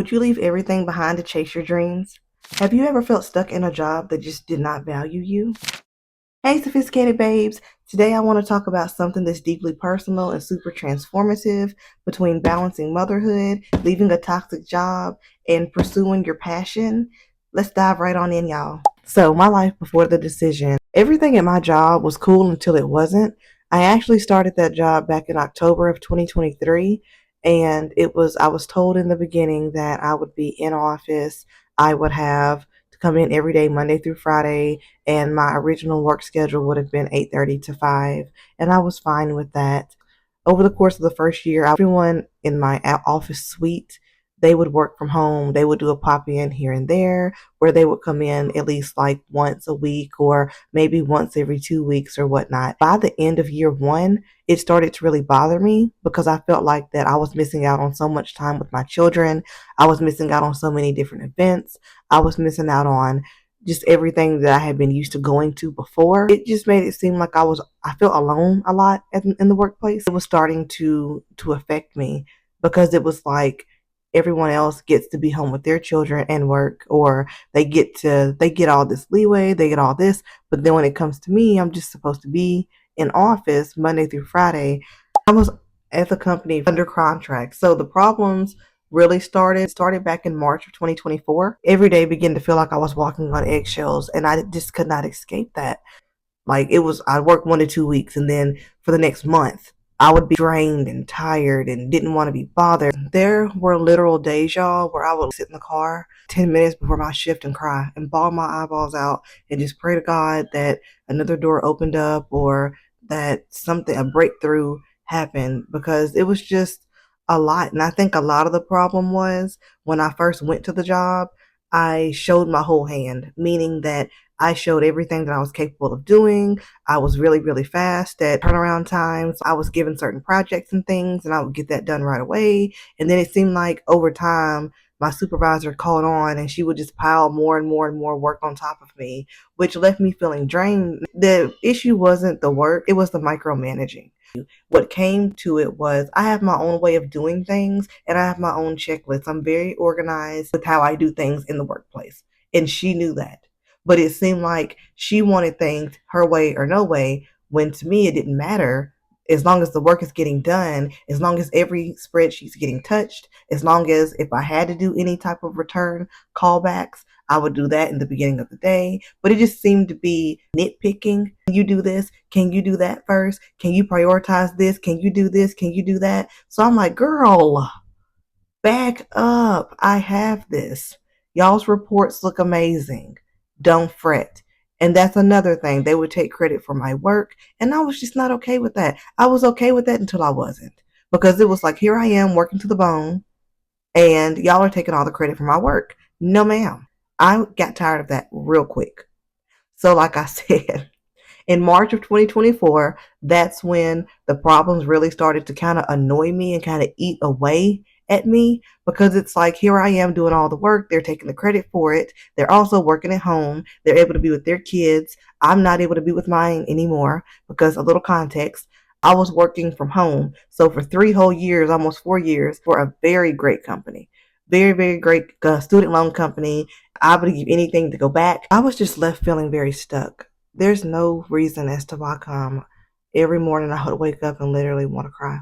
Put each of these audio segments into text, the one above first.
Would you leave everything behind to chase your dreams? Have you ever felt stuck in a job that just did not value you? Hey, sophisticated babes. Today I want to talk about something that's deeply personal and super transformative between balancing motherhood, leaving a toxic job, and pursuing your passion. Let's dive right on in, y'all. So, my life before the decision. Everything at my job was cool until it wasn't. I actually started that job back in October of 2023, and I was told in the beginning that I would be in office. I would have to come in every day, Monday through Friday, and my original work schedule would have been 8:30 to 5, and I was fine with that. Over the course of the first year, everyone in my office suite, they would work from home. They would do a pop in here and there, where they would come in at least like once a week or maybe once every 2 weeks or whatnot. By the end of year one, it started to really bother me because I felt like that I was missing out on so much time with my children. I was missing out on so many different events. I was missing out on just everything that I had been used to going to before. It just made it seem like I felt alone a lot in the workplace. It was starting to affect me because it was like everyone else gets to be home with their children and work, or they get all this leeway, they get all this, but then when it comes to me, I'm just supposed to be in office Monday through Friday. I was at the company under contract. So the problems really started back in March of 2024. Every day began to feel like I was walking on eggshells, and I just could not escape that. Like I'd work 1 to 2 weeks, and then for the next month, I would be drained and tired and didn't want to be bothered. There were literal days, y'all, where I would sit in the car 10 minutes before my shift and cry and bawl my eyeballs out and just pray to God that another door opened up or that a breakthrough happened, because it was just a lot. And I think a lot of the problem was when I first went to the job, I showed my whole hand, meaning that I showed everything that I was capable of doing. I was really, really fast at turnaround times. I was given certain projects and things, and I would get that done right away. And then it seemed like over time, my supervisor caught on and she would just pile more and more and more work on top of me, which left me feeling drained. The issue wasn't the work, it was the micromanaging. What came to it was I have my own way of doing things and I have my own checklist. I'm very organized with how I do things in the workplace. And she knew that. But it seemed like she wanted things her way or no way, when to me it didn't matter. As long as the work is getting done, as long as every spreadsheet's getting touched, as long as if I had to do any type of return callbacks, I would do that in the beginning of the day. But it just seemed to be nitpicking. Can you do this? Can you do that first? Can you prioritize this? Can you do this? Can you do that? So I'm like, girl, back up. I have this. Y'all's reports look amazing. Don't fret. And that's another thing. They would take credit for my work. And I was just not okay with that. I was okay with that until I wasn't. Because it was like, here I am working to the bone, and y'all are taking all the credit for my work. No, ma'am. I got tired of that real quick. So, like I said, in March of 2024, that's when the problems really started to kind of annoy me and kind of eat away at me, because it's like, here I am doing all the work. They're taking the credit for it. They're also working at home. They're able to be with their kids. I'm not able to be with mine anymore because, a little context, I was working from home. So for 3 whole years, almost 4 years, for a very great company, very, very great student loan company. I would give anything to go back. I was just left feeling very stuck. There's no reason as to why come every morning I would wake up and literally want to cry.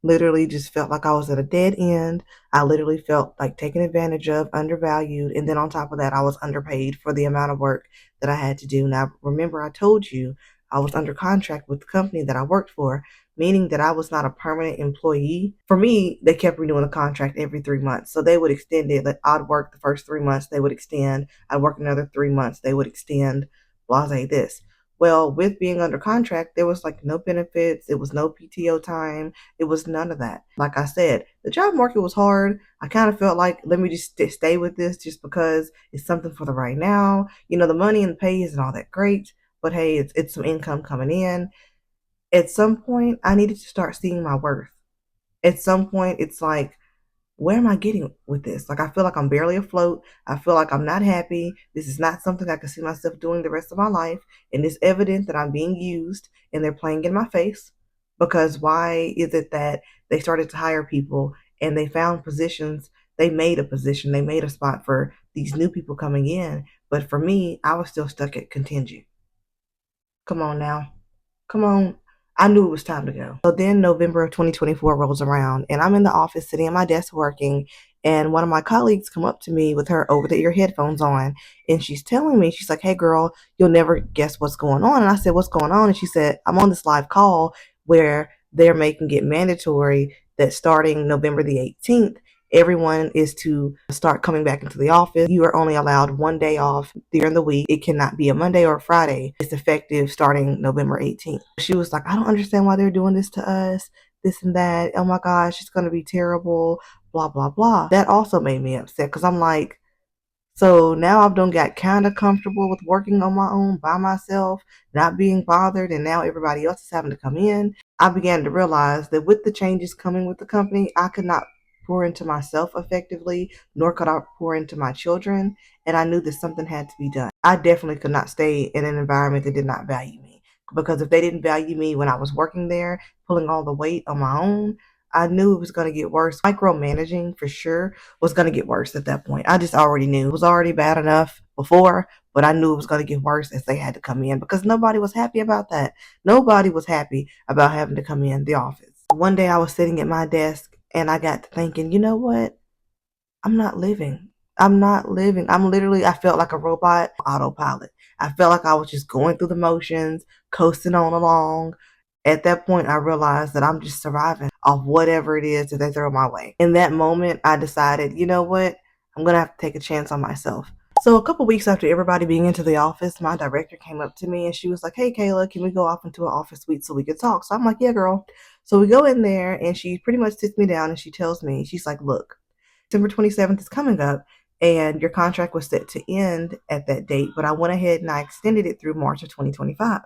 Literally just felt like I was at a dead end. I literally felt like taken advantage of, undervalued, and then on top of that, I was underpaid for the amount of work that I had to do. Now, remember, I told you I was under contract with the company that I worked for, meaning that I was not a permanent employee. For me, they kept renewing the contract every 3 months. So they would extend it. Like, I'd work the first 3 months, they would extend. I'd work another 3 months, they would extend. Blase this. Well, with being under contract, there was like no benefits. It was no PTO time. It was none of that. Like I said, the job market was hard. I kind of felt like, let me just stay with this just because it's something for the right now. The money and the pay isn't all that great, but hey, it's some income coming in. At some point, I needed to start seeing my worth. At some point, it's like, where am I getting with this? Like, I feel like I'm barely afloat. I feel like I'm not happy. This is not something I can see myself doing the rest of my life. And it's evident that I'm being used and they're playing in my face. Because why is it that they started to hire people and they found positions They made a position, they made a spot for these new people coming in. But for me, I was still stuck at contingent. Come on now. Come on. I knew it was time to go. So then November of 2024 rolls around and I'm in the office sitting at my desk working, and one of my colleagues come up to me with her over the ear headphones on, and she's telling me, she's like, "Hey girl, you'll never guess what's going on." And I said, "What's going on?" And she said, "I'm on this live call where they're making it mandatory that starting November the 18th, everyone is to start coming back into the office. You are only allowed one day off during the week. It cannot be a Monday or a Friday. It's effective starting November 18th." She was like, "I don't understand why they're doing this to us, this and that. Oh my gosh, it's going to be terrible, blah, blah, blah." That also made me upset because I'm like, so now I've done got kind of comfortable with working on my own by myself, not being bothered, and now everybody else is having to come in. I began to realize that with the changes coming with the company, I could not pour into myself effectively, nor could I pour into my children, and I knew that something had to be done. I definitely could not stay in an environment that did not value me, because if they didn't value me when I was working there, pulling all the weight on my own, I knew it was going to get worse. Micromanaging for sure was going to get worse at that point. I just already knew it was already bad enough before, but I knew it was going to get worse as they had to come in because nobody was happy about that. Nobody was happy about having to come in the office. One day I was sitting at my desk and I got to thinking, you know what? I'm not living. I'm not living. I felt like a robot autopilot. I felt like I was just going through the motions, coasting on along. At that point, I realized that I'm just surviving off whatever it is that they throw my way. In that moment, I decided, you know what? I'm going to have to take a chance on myself. So a couple weeks after everybody being into the office, my director came up to me and she was like, "Hey, Kayla, can we go off into an office suite so we can talk?" So I'm like, "Yeah, girl." So we go in there and she pretty much sits me down and she tells me, she's like, "Look, December 27th is coming up and your contract was set to end at that date, but I went ahead and I extended it through March of 2025.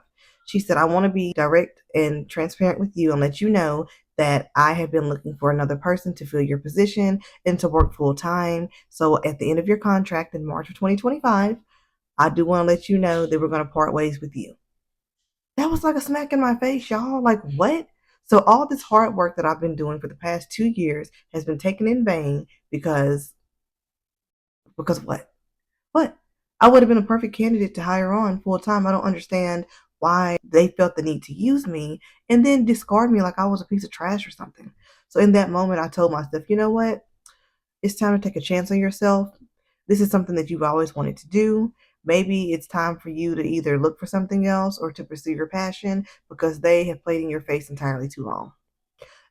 She said, "I want to be direct and transparent with you and let you know that I have been looking for another person to fill your position and to work full time. So at the end of your contract in March of 2025, I do want to let you know that we're going to part ways with you." That was like a smack in my face, y'all. Like, what? So all this hard work that I've been doing for the past 2 years has been taken in vain because what? What? I would have been a perfect candidate to hire on full time. I don't understand why they felt the need to use me and then discard me like I was a piece of trash or something. So in that moment, I told myself, you know what? It's time to take a chance on yourself. This is something that you've always wanted to do. Maybe it's time for you to either look for something else or to pursue your passion because they have played in your face entirely too long.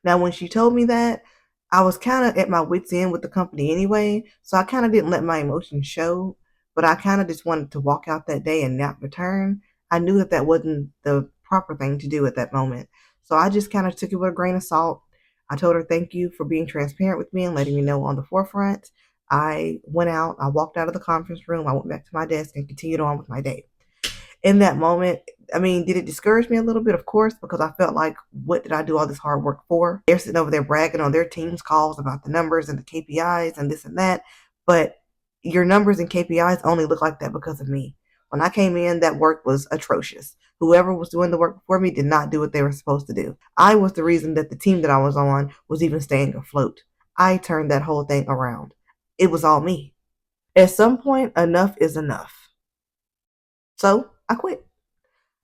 Now, when she told me that, I was kind of at my wit's end with the company anyway, so I kind of didn't let my emotions show, but I kind of just wanted to walk out that day and not return. I knew that that wasn't the proper thing to do at that moment. So I just kind of took it with a grain of salt. I told her thank you for being transparent with me and letting me know on the forefront. I went out, I walked out of the conference room, I went back to my desk and continued on with my day. In that moment, I mean, did it discourage me a little bit? Of course, because I felt like, what did I do all this hard work for? They're sitting over there bragging on their team's calls about the numbers and the KPIs and this and that. But your numbers and KPIs only look like that because of me. When I came in, that work was atrocious. Whoever was doing the work before me did not do what they were supposed to do. I was the reason that the team that I was on was even staying afloat. I turned that whole thing around. It was all me. At some point, enough is enough. So I quit.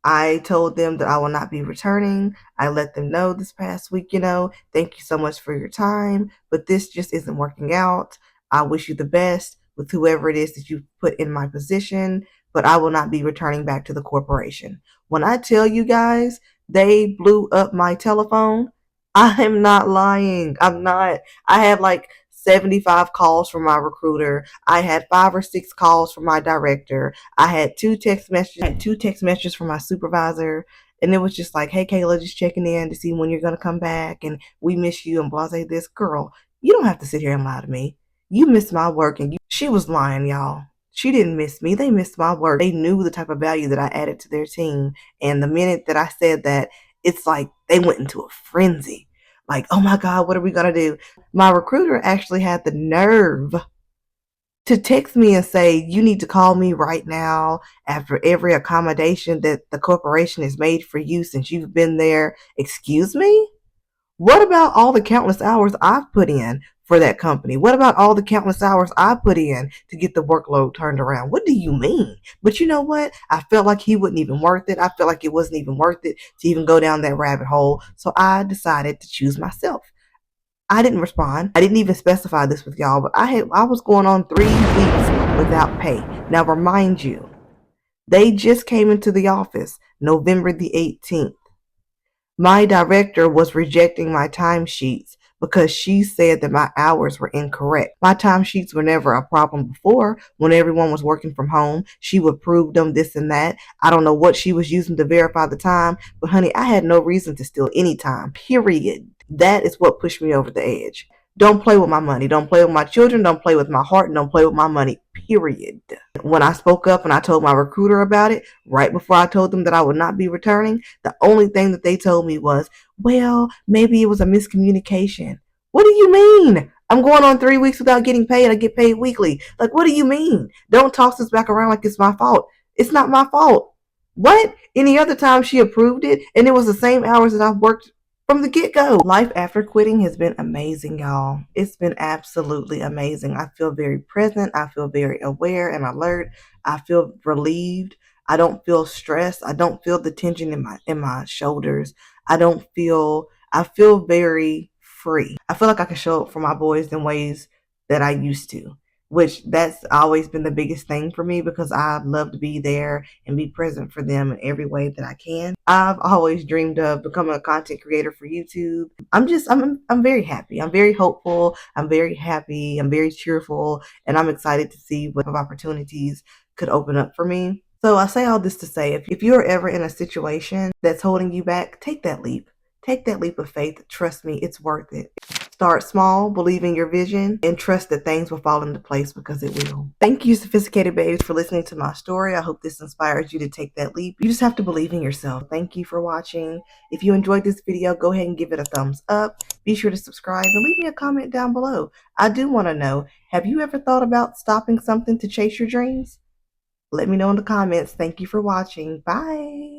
I told them that I will not be returning. I let them know this past week, thank you so much for your time, but this just isn't working out. I wish you the best with whoever it is that you put in my position, but I will not be returning back to the corporation. When I tell you guys, they blew up my telephone. I'm not lying. I'm not. I had like 75 calls from my recruiter. I had 5 or 6 calls from my director. I had two text messages from my supervisor, and it was just like, "Hey Kayla, just checking in to see when you're gonna come back, and we miss you." And blase this girl. You don't have to sit here and lie to me. You missed my work, and she was lying, y'all. She didn't miss me. They missed my work. They knew the type of value that I added to their team, and the minute that I said that, it's like they went into a frenzy. Like, oh my God, what are we gonna do? My recruiter actually had the nerve to text me and say, "You need to call me right now after every accommodation that the corporation has made for you since you've been there." Excuse me? What about all the countless hours I've put in for that company? What about all the countless hours I put in to get the workload turned around? What do you mean? But you know what? I felt like he wasn't even worth it. I felt like it wasn't even worth it to even go down that rabbit hole. So I decided to choose myself. I didn't respond. I didn't even specify this with y'all, but I was going on 3 weeks without pay. Now remind you, they just came into the office November the 18th. My director was rejecting my timesheets because she said that my hours were incorrect. My timesheets were never a problem before. When everyone was working from home, she would prove them, this and that. I don't know what she was using to verify the time, but honey, I had no reason to steal any time, period. That is what pushed me over the edge. Don't play with my money. Don't play with my children. Don't play with my heart. And don't play with my money, period. When I spoke up and I told my recruiter about it, right before I told them that I would not be returning, the only thing that they told me was, well, maybe it was a miscommunication. What do you mean? I'm going on 3 weeks without getting paid. I get paid weekly. Like, what do you mean? Don't toss this back around like it's my fault. It's not my fault. What? Any other time she approved it, and it was the same hours that I've worked from the get-go. Life after quitting has been amazing, y'all. It's been absolutely amazing. I feel very present. I feel very aware and alert. I feel relieved. I don't feel stressed. I don't feel the tension in my shoulders. I feel very free. I feel like I can show up for my boys in ways that I used to, which that's always been the biggest thing for me because I love to be there and be present for them in every way that I can. I've always dreamed of becoming a content creator for YouTube. I'm very happy. I'm very hopeful. I'm very happy. I'm very cheerful, and I'm excited to see what opportunities could open up for me. So I say all this to say, if you're ever in a situation that's holding you back, take that leap. Take that leap of faith. Trust me, it's worth it. Start small, believe in your vision, and trust that things will fall into place because it will. Thank you, Sophisticated Babes, for listening to my story. I hope this inspires you to take that leap. You just have to believe in yourself. Thank you for watching. If you enjoyed this video, go ahead and give it a thumbs up. Be sure to subscribe and leave me a comment down below. I do want to know, have you ever thought about stopping something to chase your dreams? Let me know in the comments. Thank you for watching. Bye.